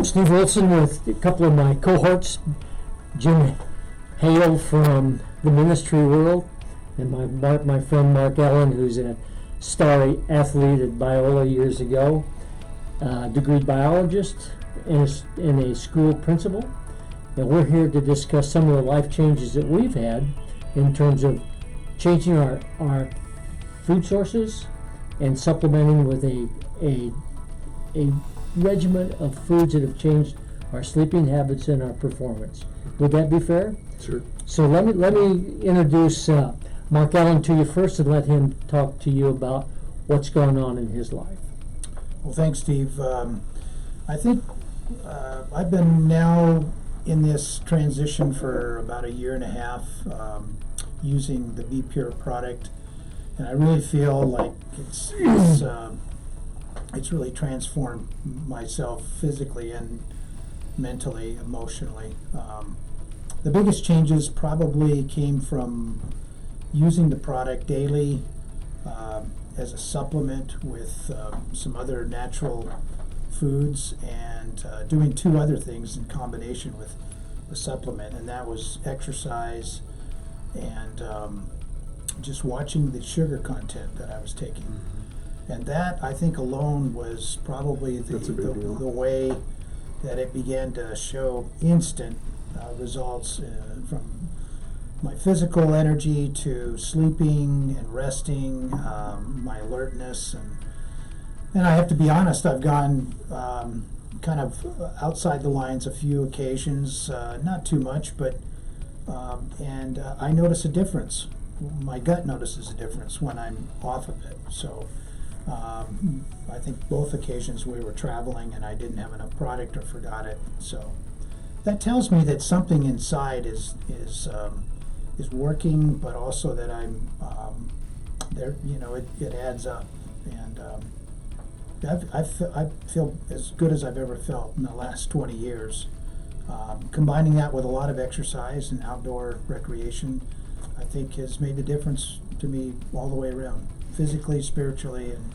Steve Wilson with a couple of my cohorts, Jim Hale from the ministry world, and my friend Mark Allen, who's a star athlete at Biola years ago, degree biologist and a school principal. And we're here to discuss some of the life changes that we've had in terms of changing our food sources and supplementing with a regimen of foods that have changed our sleeping habits and our performance. Would that be fair? Sure. So let me introduce Mark Allen to you first and let him talk to you about what's going on in his life. Well, thanks, Steve. I think I've been now in this transition for about a year and a half, using the Be Pure product, and I really feel like it's really transformed myself physically and mentally, emotionally. The biggest changes probably came from using the product daily as a supplement with some other natural foods, and doing two other things in combination with the supplement, and that was exercise and just watching the sugar content that I was taking. Mm-hmm. And that, I think, alone was probably the way that it began to show instant results from my physical energy to sleeping and resting, my alertness, and I have to be honest, I've gone kind of outside the lines a few occasions, not too much, but and I notice a difference. My gut notices a difference when I'm off of it. So I think both occasions we were traveling and I didn't have enough product or forgot it. So that tells me that something inside is working, but also that I'm there. You know, it adds up, and I feel as good as I've ever felt in the last 20 years. Combining that with a lot of exercise and outdoor recreation, I think has made the difference to me all the way around, physically, spiritually, and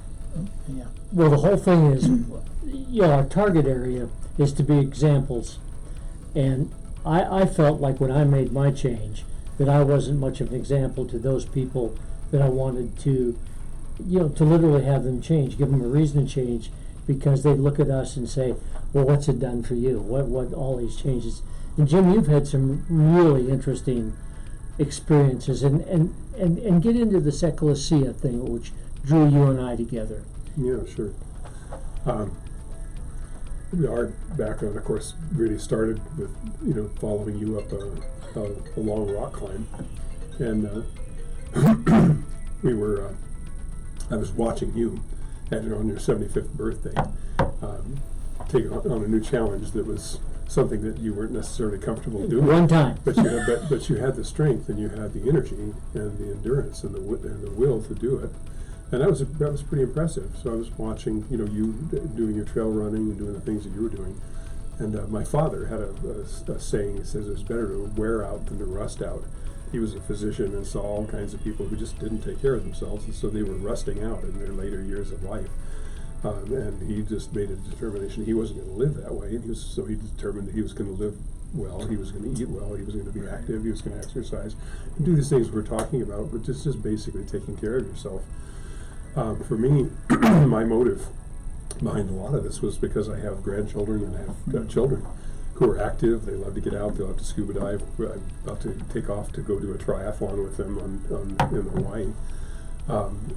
yeah. Well, the whole thing is, our target area is to be examples. And I felt like when I made my change that I wasn't much of an example to those people that I wanted to, to literally have them change, give them a reason to change, because they look at us and say, well, what's it done for you? What all these changes? And Jim, you've had some really interesting experiences, and get into the ecclesia thing, which drew you and I together. Yeah, sure. Our background, of course, really started with following you up a long rock climb, and we were. I was watching you on your 75th birthday take on a new challenge that was something that you weren't necessarily comfortable doing. One time, but you had the strength and you had the energy and the endurance and the will to do it. And that was pretty impressive. So I was watching, you doing your trail running and doing the things that you were doing. And my father had a saying. He says it's better to wear out than to rust out. He was a physician and saw all kinds of people who just didn't take care of themselves, and so they were rusting out in their later years of life. And he just made a determination he wasn't going to live that way. And so he determined that he was going to live well, he was going to eat well, he was going to be active, he was going to exercise, and do these things we're talking about, but just basically taking care of yourself. For me, my motive behind a lot of this was because I have grandchildren and I have children who are active. They love to get out. They love to scuba dive. I'm about to take off to go do a triathlon with them in Hawaii.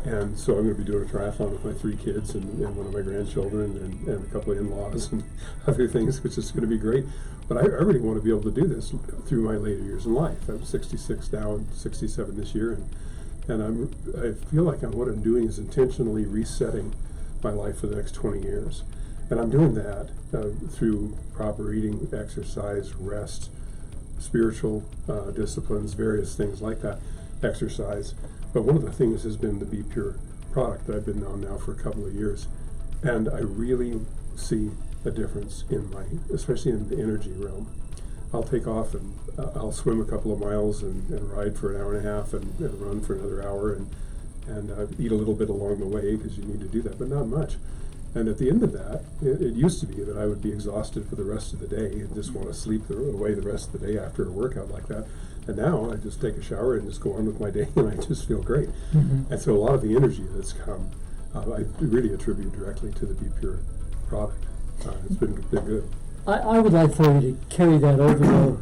And so I'm going to be doing a triathlon with my 3 kids and one of my grandchildren and a couple of in-laws and other things, which is going to be great. But I really want to be able to do this through my later years in life. I'm 66 now and 67 this year, and I feel like what I'm doing is intentionally resetting my life for the next 20 years. And I'm doing that through proper eating, exercise, rest, spiritual disciplines, various things like that, exercise. But one of the things has been the Be Pure product that I've been on now for a couple of years. And I really see a difference especially in the energy realm. I'll take off and I'll swim a couple of miles and ride for an hour and a half and run for another hour and eat a little bit along the way because you need to do that, but not much. And at the end of that, it used to be that I would be exhausted for the rest of the day and just want to sleep away the rest of the day after a workout like that. And now I just take a shower and just go on with my day, and I just feel great. Mm-hmm. And so a lot of the energy that's come, I really attribute directly to the Be Pure product. It's been good. I would like for you to carry that over, though,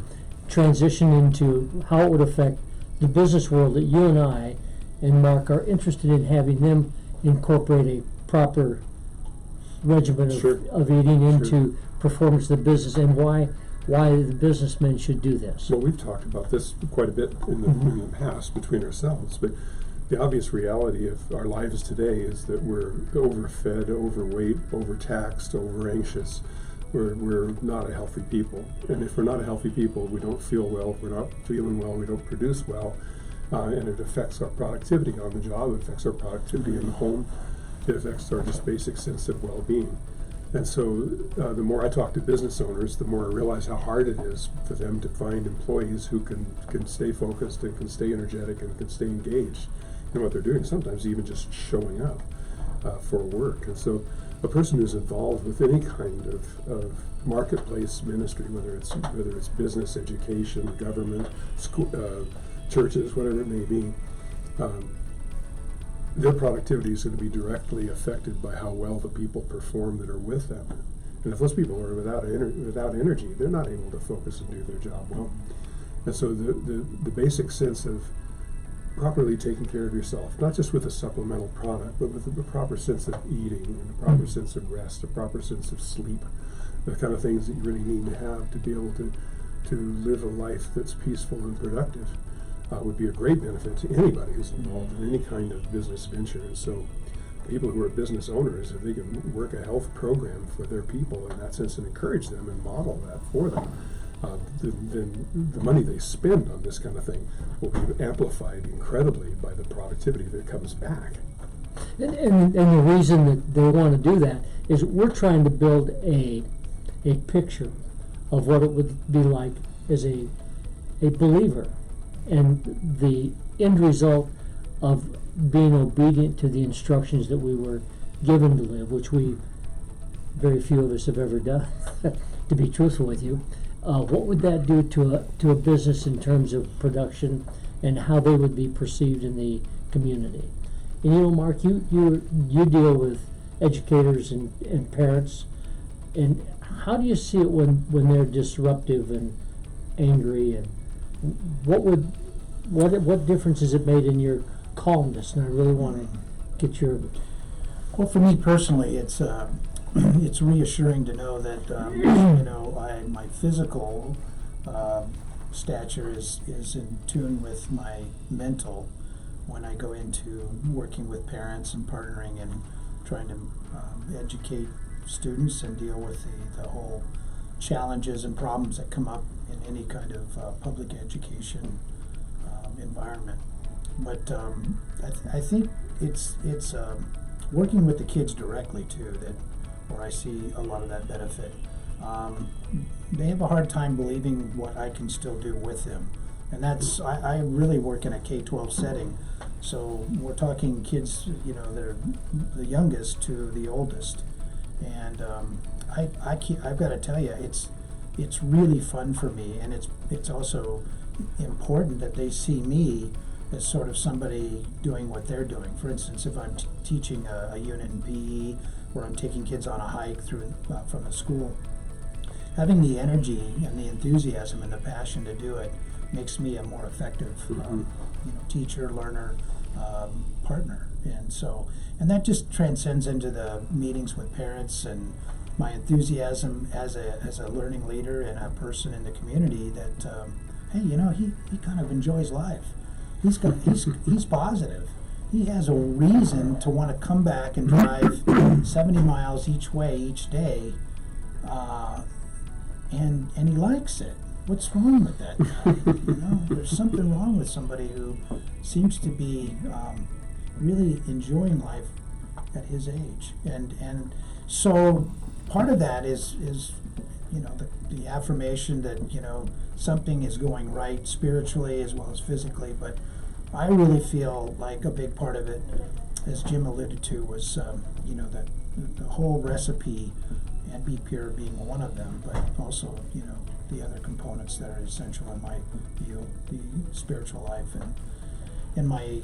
transition into how it would affect the business world that you and I and Mark are interested in having them incorporate a proper regimen Sure. of eating into Sure. performance of the business, and why the businessmen should do this. Well, we've talked about this quite a bit in the past between ourselves, but the obvious reality of our lives today is that we're overfed, overweight, overtaxed, overanxious. We're not a healthy people. And if we're not a healthy people, we don't feel well, if we're not feeling well, we don't produce well, and it affects our productivity on the job, it affects our productivity in the home, it affects our just basic sense of well-being. And so the more I talk to business owners, the more I realize how hard it is for them to find employees who can stay focused and can stay energetic and can stay engaged in what they're doing, sometimes even just showing up for work. And so a person who's involved with any kind of marketplace ministry, whether it's business, education, government, school, churches, whatever it may be, their productivity is going to be directly affected by how well the people perform that are with them. And if those people are without energy, they're not able to focus and do their job well. And so the basic sense of properly taking care of yourself, not just with a supplemental product, but with a proper sense of eating, and a proper sense of rest, a proper sense of sleep, the kind of things that you really need to have to be able to live a life that's peaceful and productive, would be a great benefit to anybody who's involved in any kind of business venture. And so people who are business owners, if they can work a health program for their people in that sense and encourage them and model that for them, then the money they spend on this kind of thing will be amplified incredibly by the productivity that comes back. And the reason that they want to do that is we're trying to build a picture of what it would be like as a believer, and the end result of being obedient to the instructions that we were given to live, which very few of us have ever done, to be truthful with you. What would that do to a business in terms of production and how they would be perceived in the community? And Mark, you deal with educators and parents, and how do you see it when they're disruptive and angry, and what difference has it made in your calmness? And I really want to get your... Well, for me personally, it's reassuring to know that my physical stature is in tune with my mental when I go into working with parents and partnering and trying to educate students and deal with the whole challenges and problems that come up in any kind of public education environment. But I think it's working with the kids directly too where I see a lot of that benefit. They have a hard time believing what I can still do with them. And that's, I really work in a K-12 setting. So we're talking kids, they're the youngest to the oldest. And I've got to tell you, it's really fun for me. And it's also important that they see me as sort of somebody doing what they're doing. For instance, if I'm teaching a unit in PE, or I'm taking kids on a hike through from the school, having the energy and the enthusiasm and the passion to do it makes me a more effective teacher, learner, partner. And that just transcends into the meetings with parents and my enthusiasm as a learning leader and a person in the community that hey, he kind of enjoys life. He's positive. He has a reason to want to come back and drive 70 miles each way each day, and he likes it. What's wrong with that guy? There's something wrong with somebody who seems to be really enjoying life at his age, and so part of that is the affirmation that something is going right spiritually as well as physically, but I really feel like a big part of it, as Jim alluded to, was the whole recipe, and be pure being one of them, but also, the other components that are essential in my view, the spiritual life and my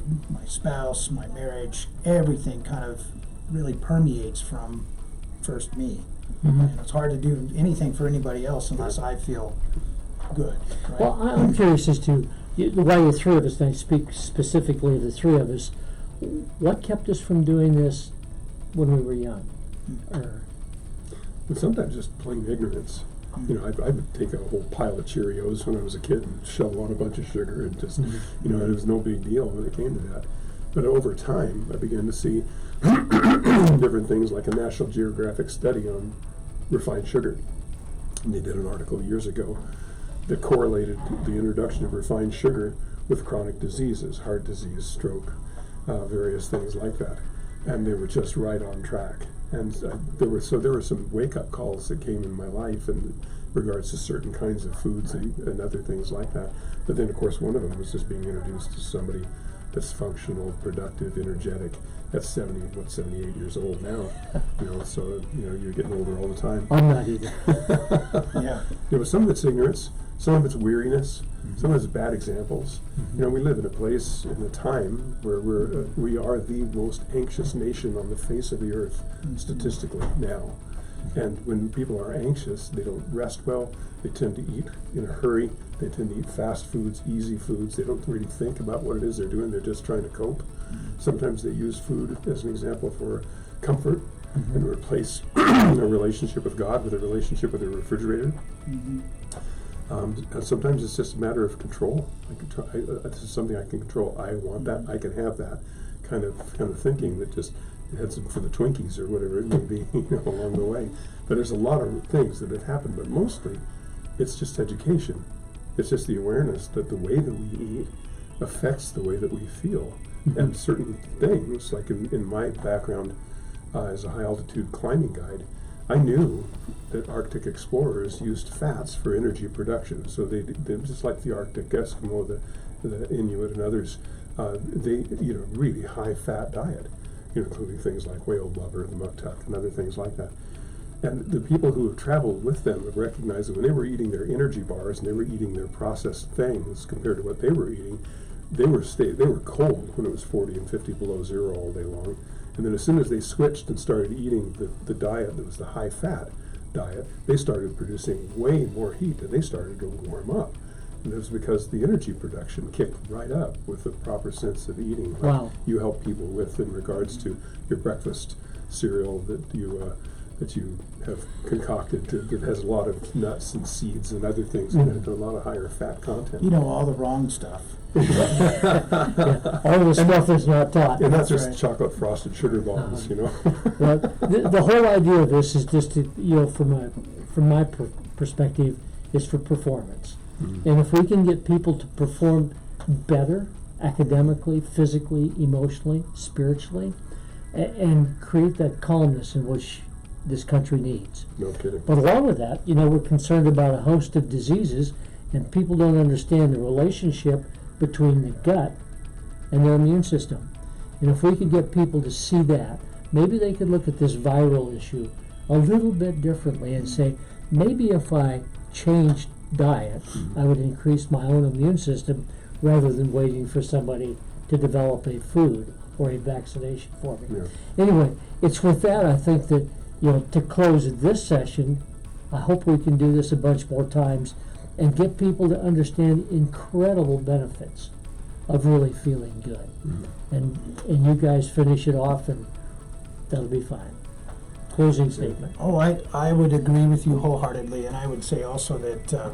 spouse, my marriage, everything kind of really permeates from first me. Mm-hmm. And it's hard to do anything for anybody else unless I feel good. Right? Well, I'm curious as to why you three of us, and I speak specifically of the three of us, what kept us from doing this when we were young? Or, And sometimes just plain ignorance. I would take a whole pile of Cheerios when I was a kid and shovel on a bunch of sugar and just, it was no big deal when it came to that. But over time, I began to see different things, like a National Geographic study on refined sugar. And they did an article years ago that correlated the introduction of refined sugar with chronic diseases, heart disease, stroke, various things like that. And they were just right on track. And there were some wake-up calls that came in my life in regards to certain kinds of foods and other things like that. But then, of course, one of them was just being introduced to somebody that's functional, productive, energetic. That's 78 years old now. So you're getting older all the time. I'm not either. Yeah. Some of it's ignorance, some of it's weariness, some of it's bad examples. We live in a place in a time where we are the most anxious nation on the face of the earth, statistically now. And when people are anxious, they don't rest well. They tend to eat in a hurry. They tend to eat fast foods, easy foods. They don't really think about what it is they're doing. They're just trying to cope. Sometimes they use food as an example for comfort and replace a relationship with God with a relationship with a refrigerator. And sometimes it's just a matter of control. This is something I can control. I want that. I can have that kind of thinking that just heads for the Twinkies or whatever it may be along the way. But there's a lot of things that have happened. But mostly, it's just education. It's just the awareness that the way that we eat affects the way that we feel. And certain things, like in my background as a high-altitude climbing guide, I knew that Arctic explorers used fats for energy production. So they just like the Arctic Eskimo, the Inuit and others, they eat a really high-fat diet, including things like whale blubber, the muktuk, and other things like that. And the people who have traveled with them have recognized that when they were eating their energy bars and they were eating their processed things compared to what they were eating, they were cold when it was 40 and 50 below zero all day long. And then as soon as they switched and started eating the diet that was the high-fat diet, they started producing way more heat and they started to warm up. And it was because the energy production kicked right up with the proper sense of eating. Wow. You help people with in regards to your breakfast cereal that you have concocted that has a lot of nuts and seeds and other things in it, a lot of higher fat content. All the wrong stuff. All the stuff is not taught. And that's That's just right. chocolate frosted sugar bombs, Well, the whole idea of this is just to, from my perspective, is for performance. And if we can get people to perform better academically, physically, emotionally, spiritually, and create that calmness in which this country needs. No kidding. But along with that, we're concerned about a host of diseases, and people don't understand the relationship between the gut and their immune system. And if we could get people to see that, maybe they could look at this viral issue a little bit differently and say, maybe if I changed diet, I would increase my own immune system rather than waiting for somebody to develop a food or a vaccination for me. Yeah. Anyway, it's with that I think that, to close this session, I hope we can do this a bunch more times and get people to understand incredible benefits of really feeling good. And you guys finish it off and that'll be fine. Closing statement. Oh, I would agree with you wholeheartedly, and I would say also that,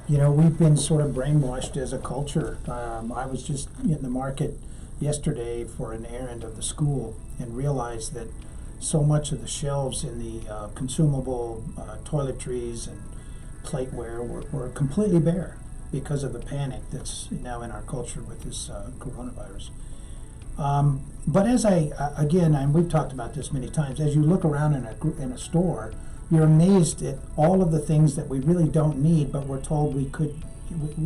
we've been sort of brainwashed as a culture. I was just in the market yesterday for an errand of the school and realized that so much of the shelves in the consumable toiletries and plateware were completely bare because of the panic that's now in our culture with this coronavirus. But as and we've talked about this many times, as you look around in a store, you're amazed at all of the things that we really don't need, but we're told we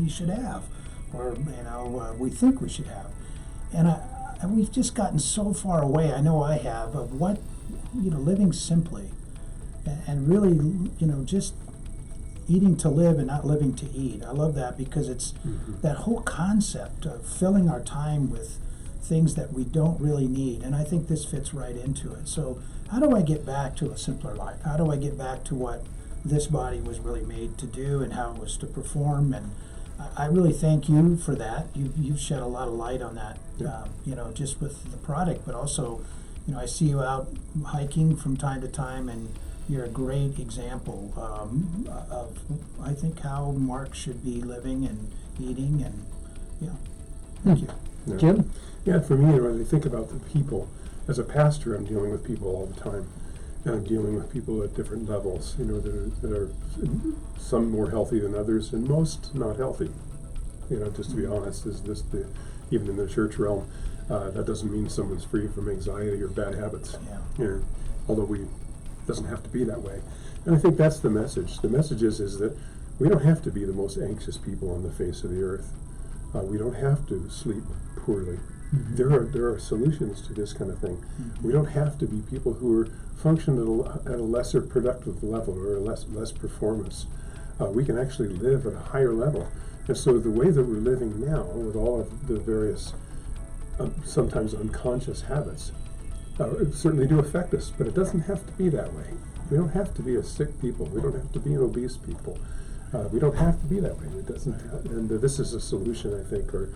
should have, or we think we should have, and we've just gotten so far away. I know I have, of what living simply, and really, just eating to live and not living to eat. I love that because it's that whole concept of filling our time with things that we don't really need, and I think this fits right into it. So how do I get back to a simpler life? How do I get back to what this body was really made to do and how it was to perform? And I really thank you for that. You've shed a lot of light on that, just with the product, but also, I see you out hiking from time to time, and you're a great example of, I think, how Mark should be living and eating, and thank you. Yeah. Jim? Yeah, for me, when I think about the people, as a pastor, I'm dealing with people all the time, and I'm dealing with people at different levels, that are some more healthy than others, and most not healthy. Just to be honest, even in the church realm, that doesn't mean someone's free from anxiety or bad habits. Yeah. Although it doesn't have to be that way. And I think that's the message. The message is that we don't have to be the most anxious people on the face of the earth. We don't have to sleep poorly. There are solutions to this kind of thing. We don't have to be people who are functioning at a lesser productive level or less performance. We can actually live at a higher level. And so the way that we're living now, with all of the various sometimes unconscious habits, certainly do affect us, but it doesn't have to be that way. We don't have to be a sick people. We don't have to be an obese people. We don't have to be that way. It doesn't and this is a solution, I think, or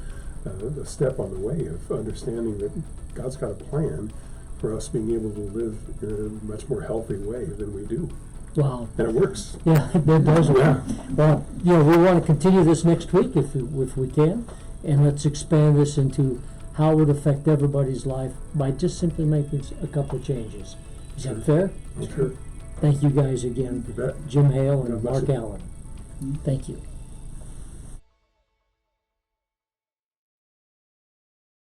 a step on the way of understanding that God's got a plan for us being able to live in a much more healthy way than we do. Wow. And it works. Yeah, it does. Yeah. Well, we want to continue this next week if we can, and let's expand this into how it would affect everybody's life by just simply making a couple of changes. Is that fair? Sure. Thank you guys again, You bet. Jim Hale and God bless Mark you. Allen. Thank you.